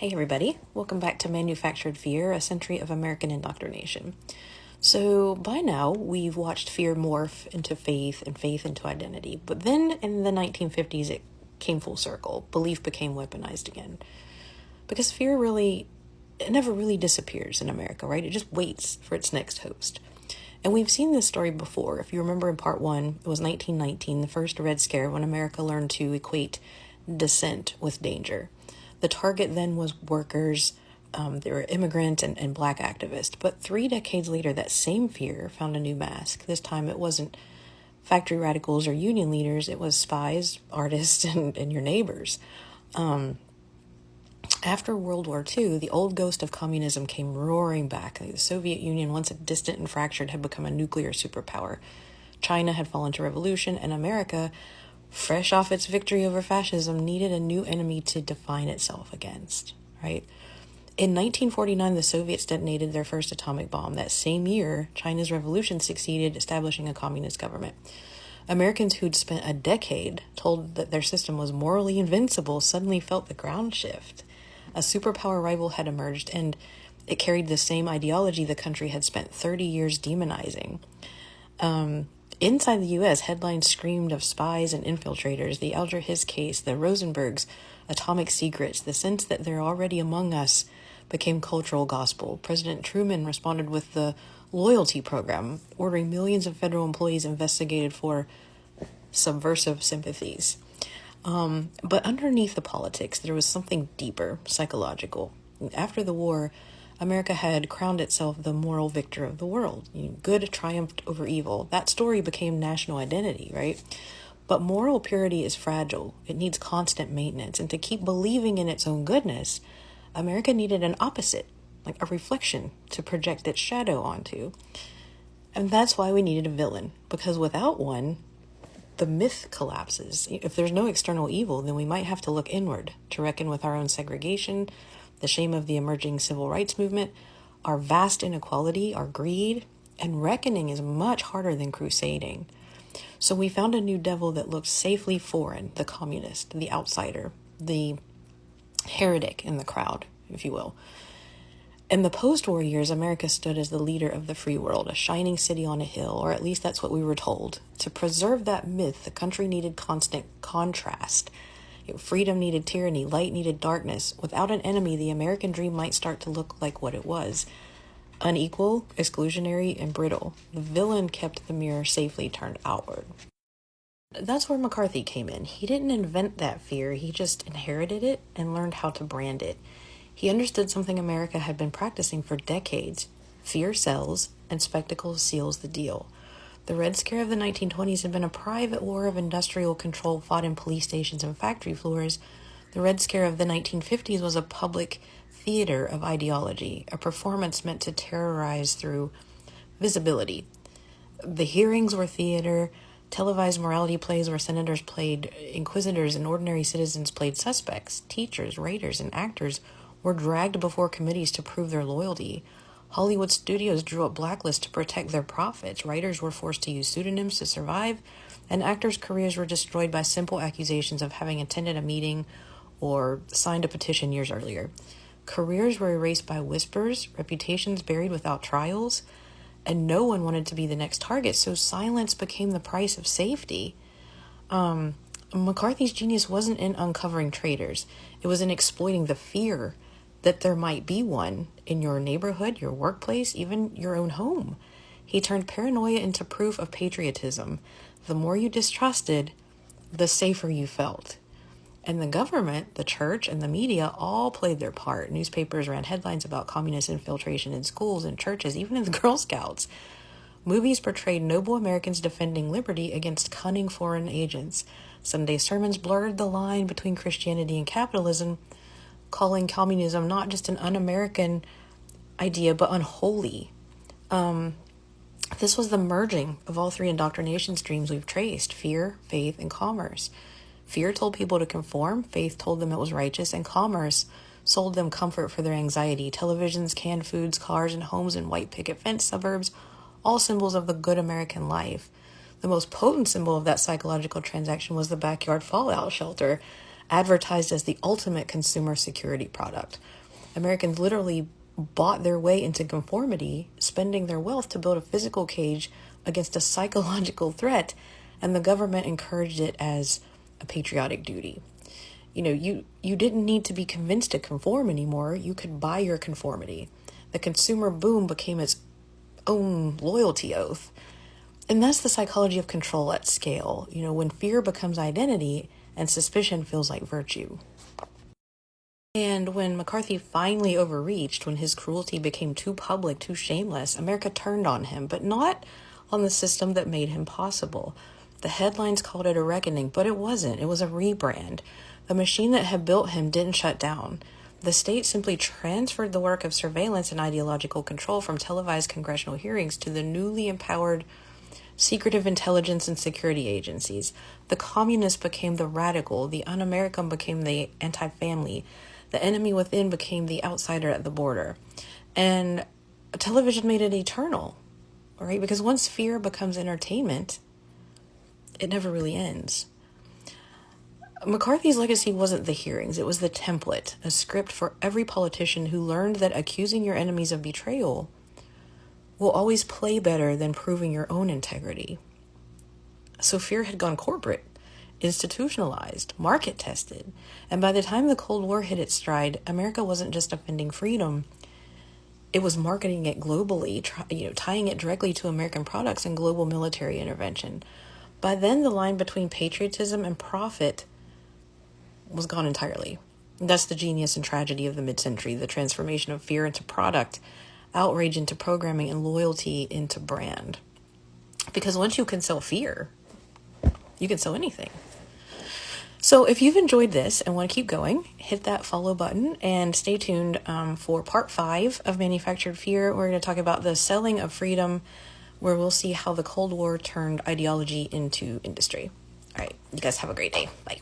Hey everybody, welcome back to Manufactured Fear, a Century of American Indoctrination. So by now, we've watched fear morph into faith and faith into identity. But then in the 1950s, it came full circle. Belief became weaponized again. Because fear it never really disappears in America, right? It just waits for its next host. And we've seen this story before. If you remember in part one, it was 1919, the first Red Scare, when America learned to equate dissent with danger. The target then was workers, there were immigrant and black activists. But 3 decades later, that same fear found a new mask. This time it wasn't factory radicals or union leaders, it was spies, artists, and your neighbors. After World War II, the old ghost of communism came roaring back. The Soviet Union, once distant and fractured, had become a nuclear superpower. China had fallen to revolution, and America, fresh off its victory over fascism, needed a new enemy to define itself against, right? In 1949, the Soviets detonated their first atomic bomb. That same year, China's revolution succeeded, establishing a communist government. Americans who'd spent a decade told that their system was morally invincible suddenly felt the ground shift. A superpower rival had emerged, and it carried the same ideology the country had spent 30 years demonizing. Inside the U.S., headlines screamed of spies and infiltrators, the Alger Hiss case, the Rosenbergs, atomic secrets. The sense that they're already among us became cultural gospel. President Truman responded with the loyalty program, ordering millions of federal employees investigated for subversive sympathies. But underneath the politics, there was something deeper, psychological. After the war, America had crowned itself the moral victor of the world. Good triumphed over evil. That story became national identity, right? But moral purity is fragile. It needs constant maintenance. And to keep believing in its own goodness, America needed an opposite, like a reflection to project its shadow onto. And that's why we needed a villain, because without one, the myth collapses. If there's no external evil, then we might have to look inward to reckon with our own segregation, the shame of the emerging civil rights movement, our vast inequality, our greed, and reckoning is much harder than crusading. So we found a new devil that looked safely foreign, the communist, the outsider, the heretic in the crowd, if you will. In the post-war years, America stood as the leader of the free world, a shining city on a hill, or at least that's what we were told. To preserve that myth, the country needed constant contrast. Freedom needed tyranny, light needed darkness. Without an enemy, the American dream might start to look like what it was. Unequal, exclusionary, and brittle. The villain kept the mirror safely turned outward. That's where McCarthy came in. He didn't invent that fear, he just inherited it and learned how to brand it. He understood something America had been practicing for decades. Fear sells, and spectacle seals the deal. The Red Scare of the 1920s had been a private war of industrial control fought in police stations and factory floors. The Red Scare of the 1950s was a public theater of ideology, a performance meant to terrorize through visibility. The hearings were theater, televised morality plays where senators played inquisitors and ordinary citizens played suspects. Teachers, raiders, and actors were dragged before committees to prove their loyalty. Hollywood studios drew up blacklists to protect their profits. Writers were forced to use pseudonyms to survive, and actors' careers were destroyed by simple accusations of having attended a meeting or signed a petition years earlier. Careers were erased by whispers, reputations buried without trials, and no one wanted to be the next target, so silence became the price of safety. McCarthy's genius wasn't in uncovering traitors. It was in exploiting the fear that there might be one in your neighborhood, your workplace, even your own home. He turned paranoia into proof of patriotism. The more you distrusted, the safer you felt. And the government, the church, and the media all played their part. Newspapers ran headlines about communist infiltration in schools and churches, even in the Girl Scouts. Movies portrayed noble Americans defending liberty against cunning foreign agents. Sunday sermons blurred the line between Christianity and capitalism, calling communism not just an un-American idea, but unholy. This was the merging of all 3 indoctrination streams we've traced: fear, faith, and commerce. Fear told people to conform, faith told them it was righteous, and commerce sold them comfort for their anxiety. Televisions, canned foods, cars, and homes in white picket fence suburbs, all symbols of the good American life. The most potent symbol of that psychological transaction was the backyard fallout shelter. advertised as the ultimate consumer security product. Americans literally bought their way into conformity, spending their wealth to build a physical cage against a psychological threat, and the government encouraged it as a patriotic duty. You didn't need to be convinced to conform anymore. You could buy your conformity. The consumer boom became its own loyalty oath. And that's the psychology of control at scale. When fear becomes identity and suspicion feels like virtue. And when McCarthy finally overreached, when his cruelty became too public, too shameless, America turned on him, but not on the system that made him possible. The headlines called it a reckoning, but it wasn't. It was a rebrand. The machine that had built him didn't shut down. The state simply transferred the work of surveillance and ideological control from televised congressional hearings to the newly empowered secretive intelligence and security agencies. The communist became the radical. The un-American became the anti-family. The enemy within became the outsider at the border. And television made it eternal, right? Because once fear becomes entertainment, it never really ends. McCarthy's legacy wasn't the hearings, it was the template, a script for every politician who learned that accusing your enemies of betrayal will always play better than proving your own integrity. So fear had gone corporate, institutionalized, market tested, and by the time the Cold War hit its stride, America wasn't just defending freedom, it was marketing it globally, tying it directly to American products and global military intervention. By then, the line between patriotism and profit was gone entirely. That's the genius and tragedy of the mid-century, the transformation of fear into product, outrage into programming, and loyalty into brand. Because once you can sell fear, you can sell anything. So if you've enjoyed this and want to keep going, hit that follow button and stay tuned for part 5 of Manufactured Fear. We're going to talk about the selling of freedom, where we'll see how the Cold War turned ideology into industry. All right, you guys have a great day. Bye.